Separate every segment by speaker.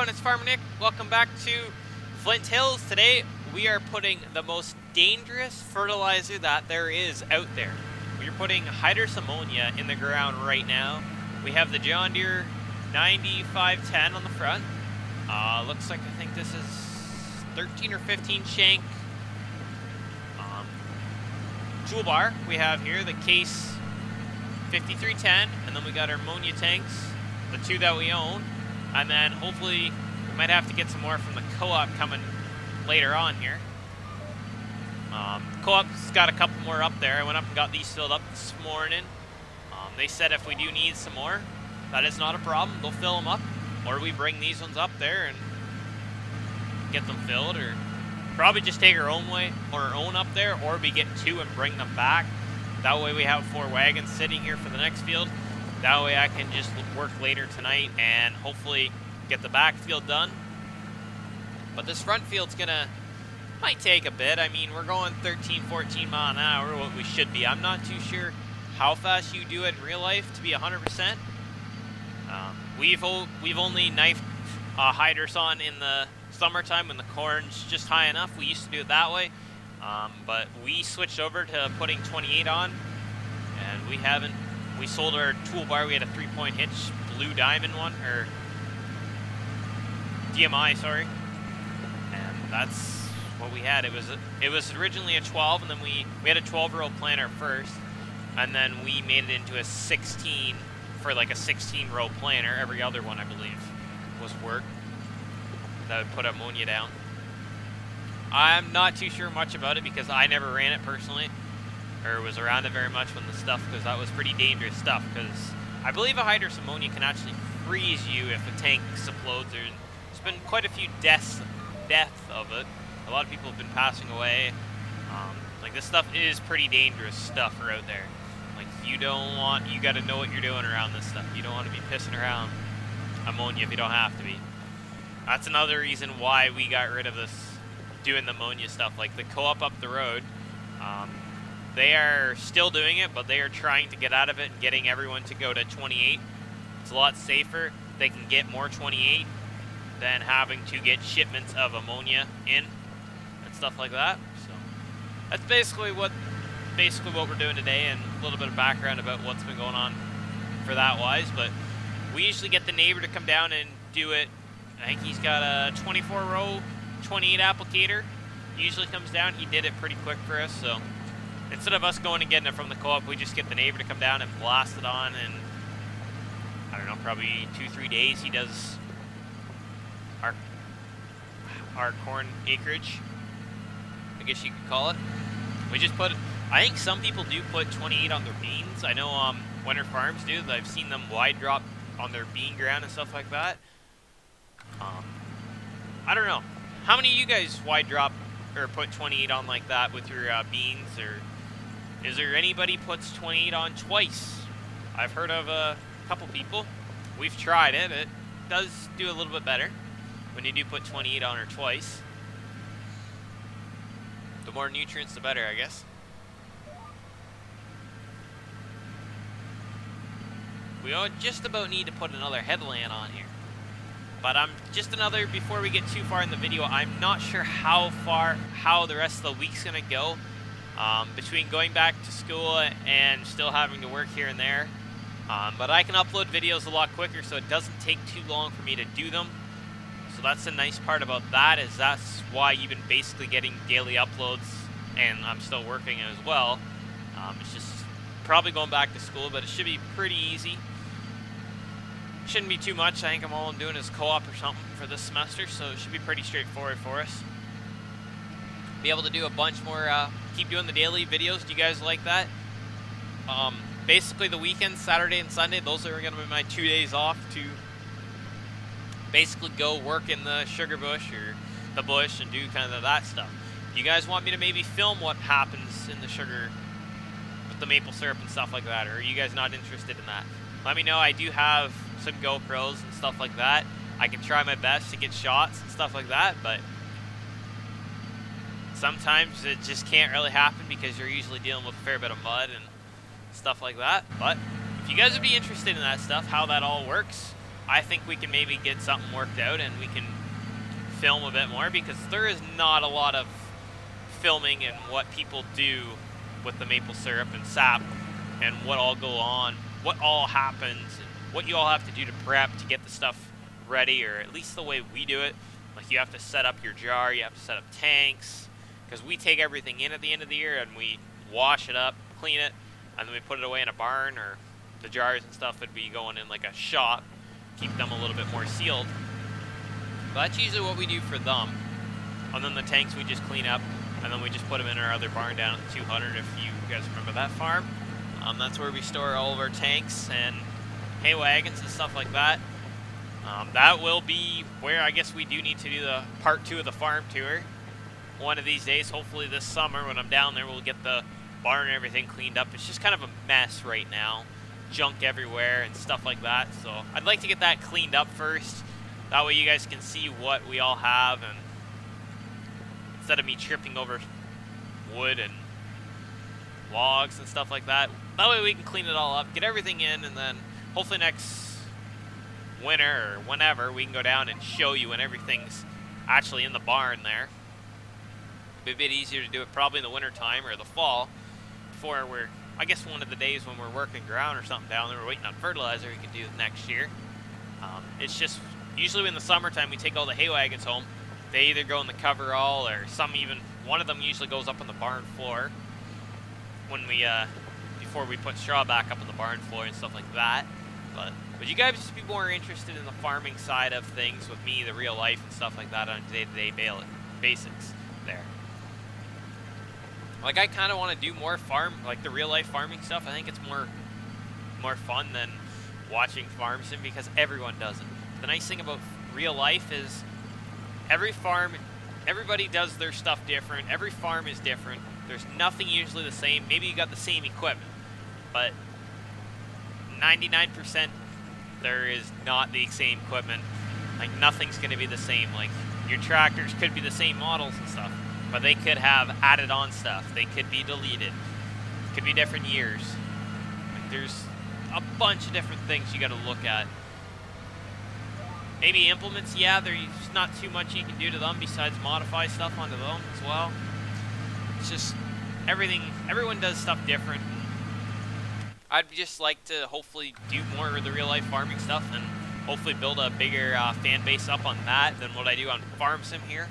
Speaker 1: everyone, it's Farmer Nick. Welcome back to Flint Hills. Today we are putting the most dangerous fertilizer that there is out there. We're putting hydrous ammonia in the ground right now. We have the John Deere 9510 on the front. Looks like I think this is 13 or 15 shank toolbar. We have here the case 5310, and then we got our ammonia tanks, the two that we own. And then hopefully we might have to get some more from the co-op coming later on here. Co-op's got a couple more up there. I went up and got these filled up this morning. They said if we do need some more, that is not a problem. They'll fill them up, or we bring these ones up there and get them filled, or probably just take our own up there, or we get two and bring them back. That way we have 4 wagons sitting here for the next field. That way I can just work later tonight and hopefully get the back field done. But this front field's might take a bit. I mean, we're going 13, 14 mile an hour, what we should be. I'm not too sure how fast you do it in real life to be 100%. We've only knifed hydrous on in the summertime when the corn's just high enough. We used to do it that way. But we switched over to putting 28 on, and we sold our toolbar. We had a 3-point hitch, blue diamond one, or DMI, sorry. And that's what we had. It was originally a 12, and then we had a 12-row planter first, and then we made it into a 16 for like a 16-row planter. Every other one, I believe, was work. That would put ammonia down. I'm not too sure much about it because I never ran it personally, or was around it very much when the stuff, because that was pretty dangerous stuff. Because I believe a hydrous ammonia can actually freeze you if the tank explodes. There's been quite a few deaths of it. A lot of people have been passing away. Like, this stuff is pretty dangerous stuff for out there. Like, you got to know what you're doing around this stuff. You don't want to be pissing around ammonia if you don't have to be. That's another reason why we got rid of this, doing the ammonia stuff. Like the co-op up the road, they are still doing it, but they are trying to get out of it and getting everyone to go to 28. It's a lot safer. They can get more 28 than having to get shipments of ammonia in and stuff like that. So that's basically what we're doing today, and a little bit of background about what's been going on for that wise. But we usually get the neighbor to come down and do it. I think he's got a 24-row 28 applicator. He usually comes down. He did it pretty quick for us, so instead of us going and getting it from the co-op, we just get the neighbor to come down and blast it on, and I don't know, probably 2-3 days he does our corn acreage, I guess you could call it. We just I think some people do put 28 on their beans. I know Winter Farms do. I've seen them wide drop on their bean ground and stuff like that. I don't know. How many of you guys wide drop or put 28 on like that with your beans? Or is there anybody puts 28 on twice? I've heard of a couple people. We've tried it. It does do a little bit better when you do put 28 on or twice. The more nutrients, the better, I guess. We just about need to put another headland on here. But before we get too far in the video, I'm not sure how the rest of the week's going to go. Between going back to school and still having to work here and there. But I can upload videos a lot quicker, so it doesn't take too long for me to do them. So that's the nice part about that, is that's why you've been basically getting daily uploads, and I'm still working as well. It's just probably going back to school, but it should be pretty easy. Shouldn't be too much. I think all I'm doing is co-op or something for this semester, so it should be pretty straightforward for us. Be able to do a bunch more, keep doing the daily videos. Do you guys like that? Basically the weekends, Saturday and Sunday, those are going to be my 2 days off to basically go work in the sugar bush or the bush and do kind of that stuff. Do you guys want me to maybe film what happens in the sugar with the maple syrup and stuff like that, or are you guys not interested in that? Let me know. I do have some GoPros and stuff like that. I can try my best to get shots and stuff like that, but sometimes it just can't really happen because you're usually dealing with a fair bit of mud and stuff like that. But if you guys would be interested in that stuff, how that all works, I think we can maybe get something worked out and we can film a bit more, because there is not a lot of filming and what people do with the maple syrup and sap and what all happens and what you all have to do to prep to get the stuff ready, or at least the way we do it. Like, you have to set up your jar, you have to set up tanks, because we take everything in at the end of the year and we wash it up, clean it, and then we put it away in a barn, or the jars and stuff would be going in like a shop, keep them a little bit more sealed. But that's usually what we do for them. And then the tanks we just clean up, and then we just put them in our other barn down at the 200, if you guys remember that farm. That's where we store all of our tanks and hay wagons and stuff like that. That will be where I guess we do need to do the part 2 of the farm tour. One of these days, hopefully this summer when I'm down there, we'll get the barn and everything cleaned up. It's just kind of a mess right now. Junk everywhere and stuff like that. So I'd like to get that cleaned up first. That way you guys can see what we all have, and instead of me tripping over wood and logs and stuff like that. That way we can clean it all up, get everything in, and then hopefully next winter or whenever we can go down and show you when everything's actually in the barn there. It'll be a bit easier to do it probably in the winter time or the fall, before we're, I guess one of the days when we're working ground or something down there, we're waiting on fertilizer, we can do it next year. It's just usually in the summertime we take all the hay wagons home. They either go in the coverall, or one of them usually goes up on the barn floor when we before we put straw back up on the barn floor and stuff like that. But would you guys just be more interested in the farming side of things with me, the real life and stuff like that on a day-to-day basics there? Like, I kind of want to do more like the real life farming stuff. I think it's more fun than watching farm sim, because everyone does it. The nice thing about real life is everybody does their stuff different. Every farm is different. There's nothing usually the same. Maybe you got the same equipment, but 99% there is not the same equipment. Like, nothing's going to be the same. Like, your tractors could be the same models and stuff, but they could have added on stuff. They could be deleted. It could be different years. Like, there's a bunch of different things you got to look at. Maybe implements, yeah, there's not too much you can do to them besides modify stuff onto them as well. It's just everyone does stuff different. I'd just like to hopefully do more of the real life farming stuff and hopefully build a bigger fan base up on that than what I do on Farm Sim here.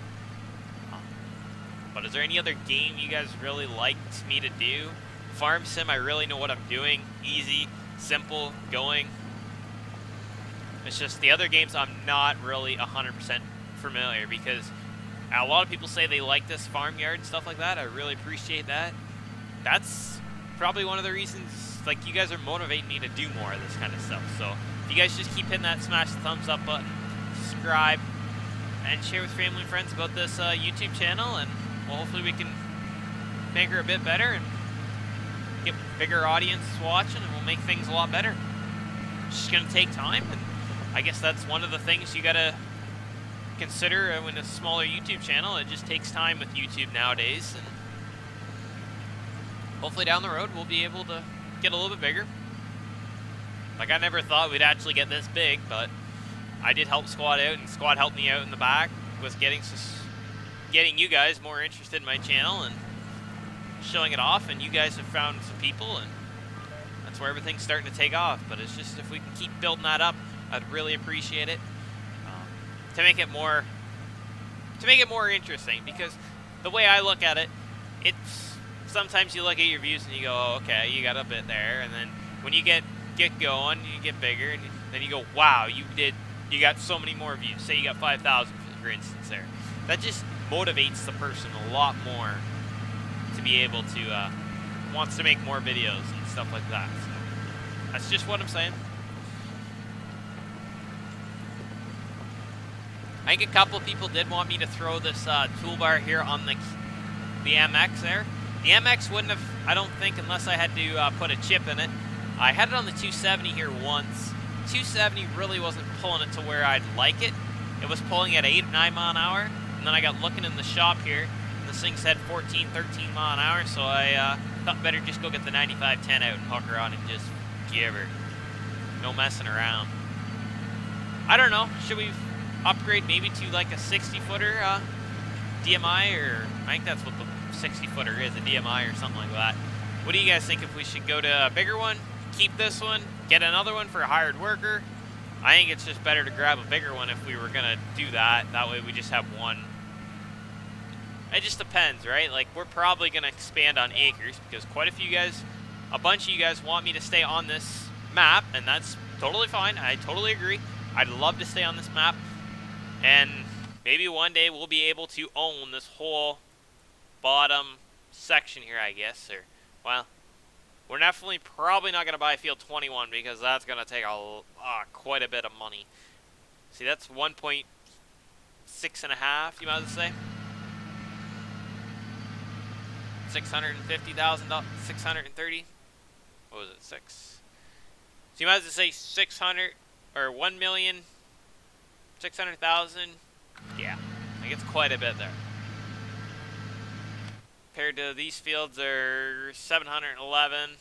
Speaker 1: But is there any other game you guys really liked me to do? Farm Sim, I really know what I'm doing. Easy, simple, going. It's just the other games I'm not really 100% familiar, because a lot of people say they like this farmyard and stuff like that. I really appreciate that. That's probably one of the reasons, like, you guys are motivating me to do more of this kind of stuff. So if you guys just keep hitting that smash the thumbs up button, subscribe, and share with family and friends about this YouTube channel, and well, hopefully we can make her a bit better and get bigger audience watching, and we'll make things a lot better. It's just going to take time, and I guess that's one of the things you gotta consider when a smaller YouTube channel. It just takes time with YouTube nowadays, and hopefully down the road we'll be able to get a little bit bigger. Like, I never thought we'd actually get this big, but I did help Squad out, and Squad helped me out in the back with getting you guys more interested in my channel and showing it off, and you guys have found some people, and that's where everything's starting to take off. But it's just, if we can keep building that up, I'd really appreciate it, to make it more interesting, because the way I look at it, it's sometimes you look at your views and you go, oh, okay, you got a bit there, and then when you get going, you get bigger, and then you go, wow, you got so many more views. Say you got 5,000, for instance there. That just motivates the person a lot more to be able to wants to make more videos and stuff like that. So that's just what I'm saying. I think a couple people did want me to throw this toolbar here on the MX there. The MX wouldn't have, I don't think, unless I had to put a chip in it. I had it on the 270 here once. 270 really wasn't pulling it to where I'd like it. It was pulling at 8, 9 mile an hour. And then I got looking in the shop here, and this thing said 14, 13 mile an hour, so I thought better just go get the 9510 out and hook her on and just give her. No messing around. I don't know. Should we upgrade maybe to like a 60-footer DMI, or I think that's what the 60-footer is, a DMI or something like that. What do you guys think if we should go to a bigger one, keep this one, get another one for a hired worker? I think it's just better to grab a bigger one if we were gonna do that. That way we just have one. It just depends, right? Like, we're probably gonna expand on acres because quite a bunch of you guys want me to stay on this map, and that's totally fine. I totally agree. I'd love to stay on this map, and maybe one day we'll be able to own this whole bottom section here, I guess. Or, well, we're definitely probably not going to buy field 21 because that's going to take quite a bit of money. See, that's 1.6 and a half, you might as well say. $650,000, 630. What was it? 6. So you might as well say 600 or 1,600,000. Yeah, I think it's quite a bit there. Compared to these fields are 711.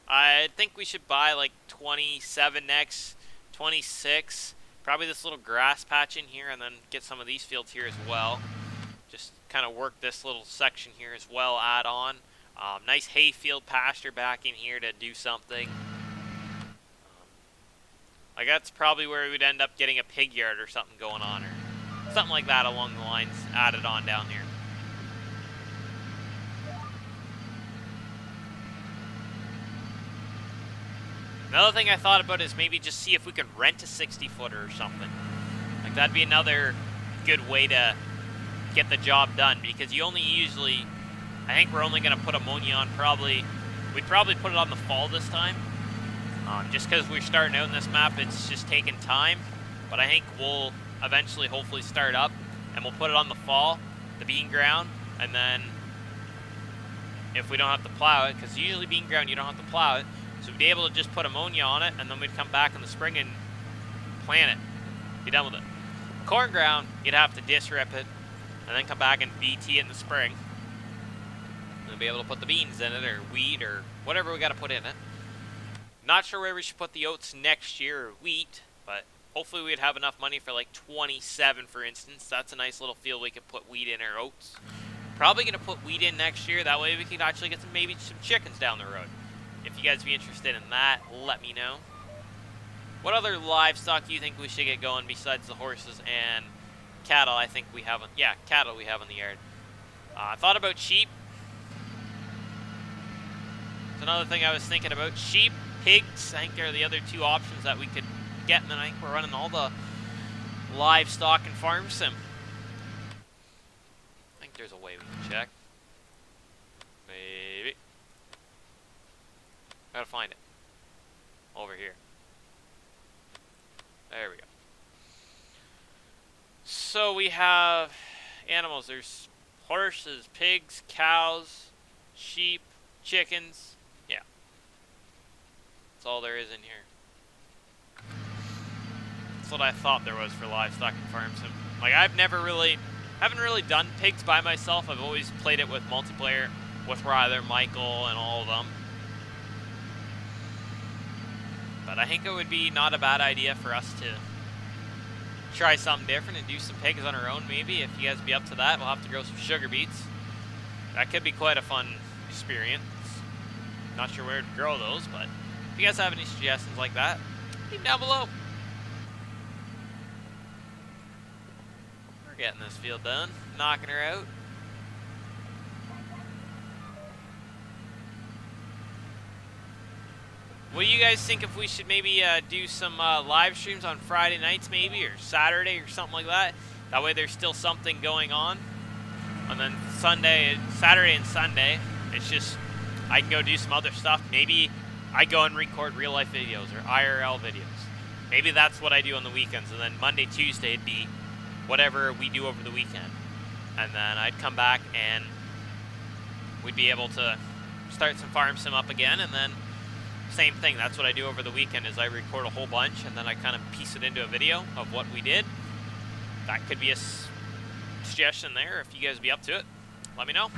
Speaker 1: I think we should buy like 27 next, 26. Probably this little grass patch in here, and then get some of these fields here as well. Just kind of work this little section here as well, add on. Nice hay field pasture back in here to do something. Like that's probably where we'd end up getting a pig yard or something going on, or something like that along the lines added on down here. Another thing I thought about is maybe just see if we could rent a 60-footer or something. Like that'd be another good way to get the job done, because you only usually, I think we're only going to put ammonia on we'd probably put it on the fall this time. Just because we're starting out in this map, it's just taking time. But I think we'll eventually hopefully start up, and we'll put it on the fall, the bean ground, and then if we don't have to plow it, because usually bean ground you don't have to plow it, so we'd be able to just put ammonia on it, and then we'd come back in the spring and plant it. Be done with it. Corn ground, you'd have to disrip it, and then come back and BT it in the spring. And be able to put the beans in it, or wheat, or whatever we got to put in it. Not sure where we should put the oats next year, or wheat, but hopefully we'd have enough money for like 27, for instance. That's a nice little field we could put wheat in, or oats. Probably going to put wheat in next year. That way we can actually get maybe some chickens down the road. If you guys be interested in that, let me know. What other livestock do you think we should get going besides the horses and cattle? I think we have, cattle we have in the yard. I thought about sheep. It's another thing I was thinking about. Sheep, pigs, I think they're the other two options that we could get, and then I think we're running all the livestock and farm sim. I think there's a way we can check. Maybe. Gotta find it. Over here. There we go. So we have animals. There's horses, pigs, cows, sheep, chickens. Yeah. That's all there is in here. That's what I thought there was for livestock and farm sim. Like haven't really done pigs by myself. I've always played it with multiplayer with Ryder, Michael, and all of them. But I think it would be not a bad idea for us to try something different and do some pigs on our own, maybe. If you guys be up to that, we'll have to grow some sugar beets. That could be quite a fun experience. Not sure where to grow those, but if you guys have any suggestions like that, leave them down below. We're getting this field done, knocking her out. What do you guys think if we should maybe do some live streams on Friday nights maybe, or Saturday or something like that? That way there's still something going on. And then Saturday and Sunday, it's just, I can go do some other stuff. Maybe I go and record real life videos or IRL videos. Maybe that's what I do on the weekends. And then Monday, Tuesday, it'd be whatever we do over the weekend. And then I'd come back and we'd be able to start some farm sim up again, and then same thing, that's what I do over the weekend is I record a whole bunch and then I kind of piece it into a video of what we did. That could be a suggestion there. If you guys be up to it, let me know.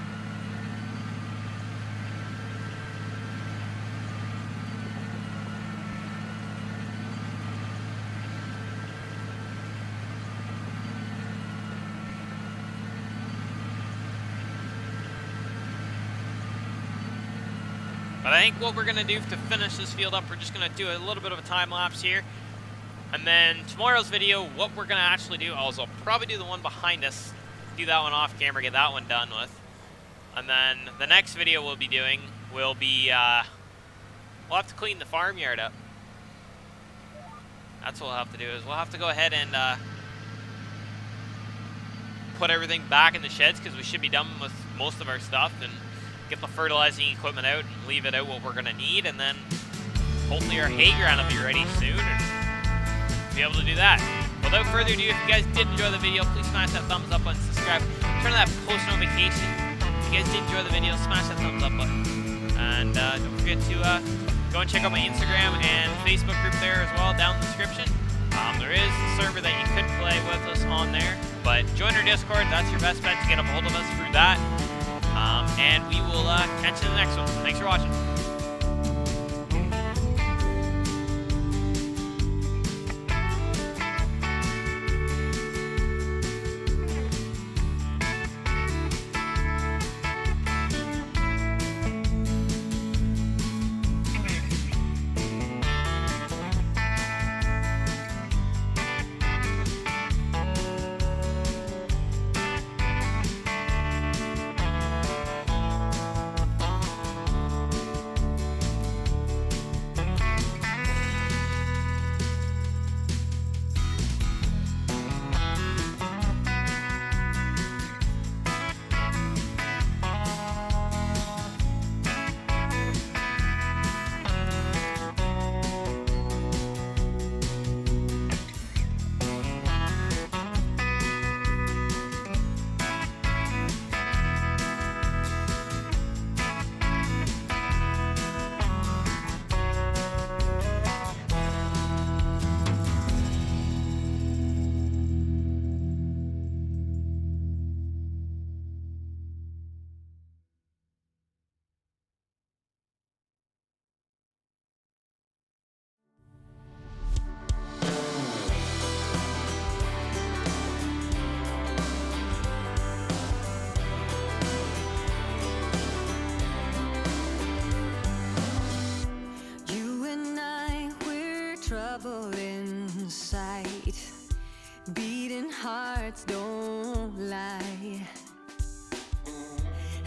Speaker 1: But I think what we're going to do to finish this field up, we're just going to do a little bit of a time lapse here. And then tomorrow's video, what we're going to actually do, I'll probably do the one behind us, do that one off camera, get that one done with. And then the next video we'll be doing will be, we'll have to clean the farmyard up. That's what we'll have to do, is we'll have to go ahead and put everything back in the sheds, because we should be done with most of our stuff, and get the fertilizing equipment out and leave it out what we're gonna need, and then hopefully our hay ground will be ready soon and be able to do that. Without further ado, if you guys did enjoy the video, please smash that thumbs up button, subscribe, turn on that post notification. If you guys did enjoy the video, smash that thumbs up button. And don't forget to go and check out my Instagram and Facebook group there as well, down in the description. There is a server that you could play with us on there, but join our Discord. That's your best bet to get a hold of us through that. And we will catch you in the next one. Thanks for watching.
Speaker 2: Trouble inside, beating hearts don't lie.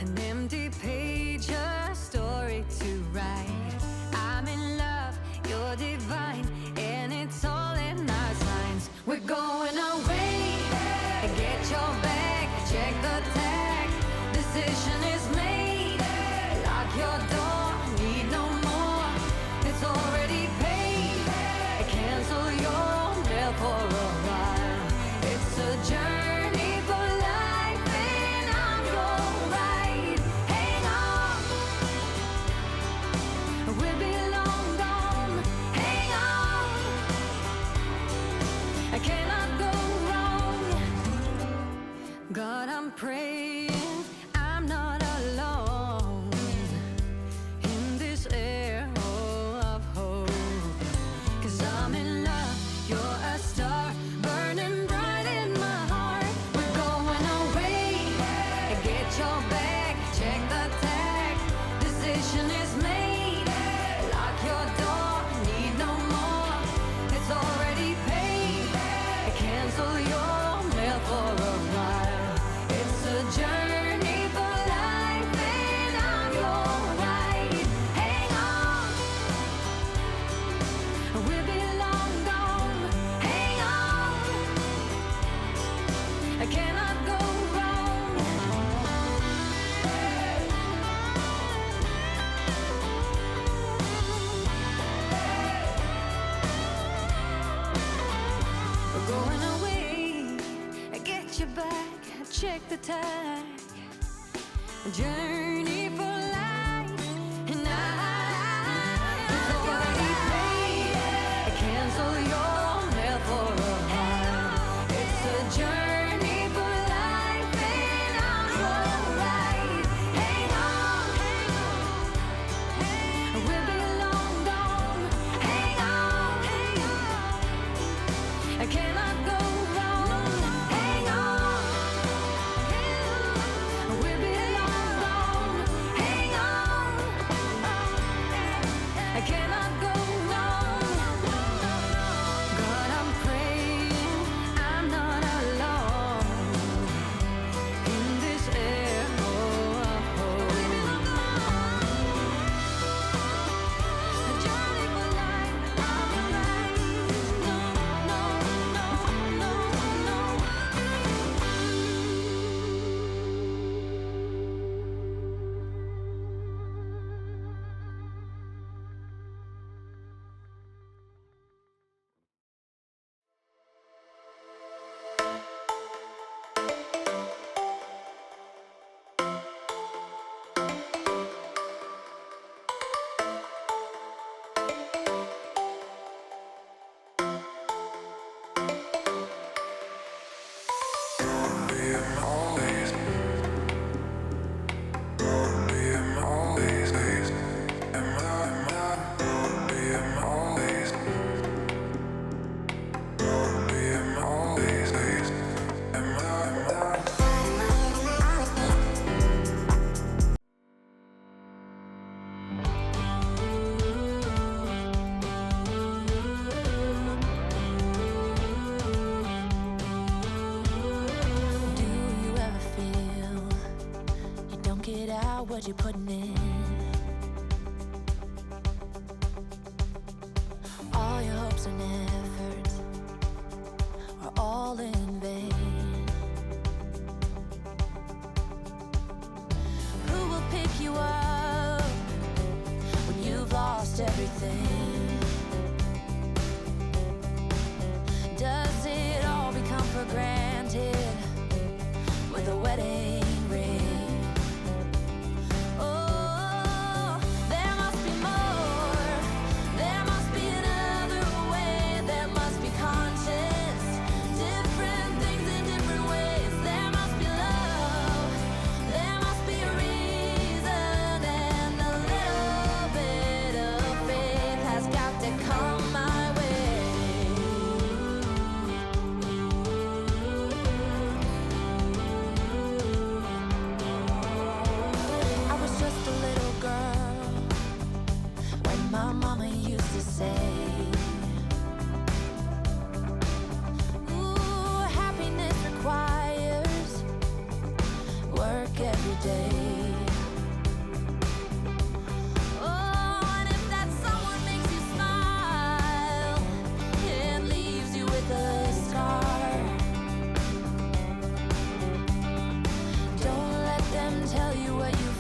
Speaker 2: An empty page, a story to write. I'm in love, you're divine, and it's all in our signs. We're going away, get your bag, check the tag. Decision is made, lock your door, need no more. It's already paid. Cancel your mail for a while. It's a journey for life, and I'm your ride. Hang on, we'll be long gone. Hang on, I cannot go wrong. God, I'm praying I'm not alone in this air of hope. 'Cause I'm in love, you're a star, burning bright in my heart. We're going away, get your bag, check the tag. Decision is made, lock your door, need no more. It's already paid, cancel your mail for a while. It's a journey for life, and I'm your ride. Hang on, we'll be long gone. Hang on, I cannot go wrong. We're going away, get you back, check the tag. Journey for life, and it's already paid. Cancel your mail for a while. It's a journey for life, and I'm your ride. Hang on, we'll be long gone. Hang on, I cannot go wrong. Hang on, we'll be long gone. Hang Do you ever feel you don't get out what you're putting in? All your hopes and efforts are all in vain. Who will pick you up when you've lost everything? Does it all become for granted with a wedding ring? Oh, there must be more. There must be another way. There must be conscience. Different things in different ways. There must be love. There must be a reason. And a little bit of faith has got to come my way. I was just a little girl when my mama used to say, ooh, happiness requires work every day. Oh, and if that someone makes you smile and leaves you with a scar, don't let them tell you what you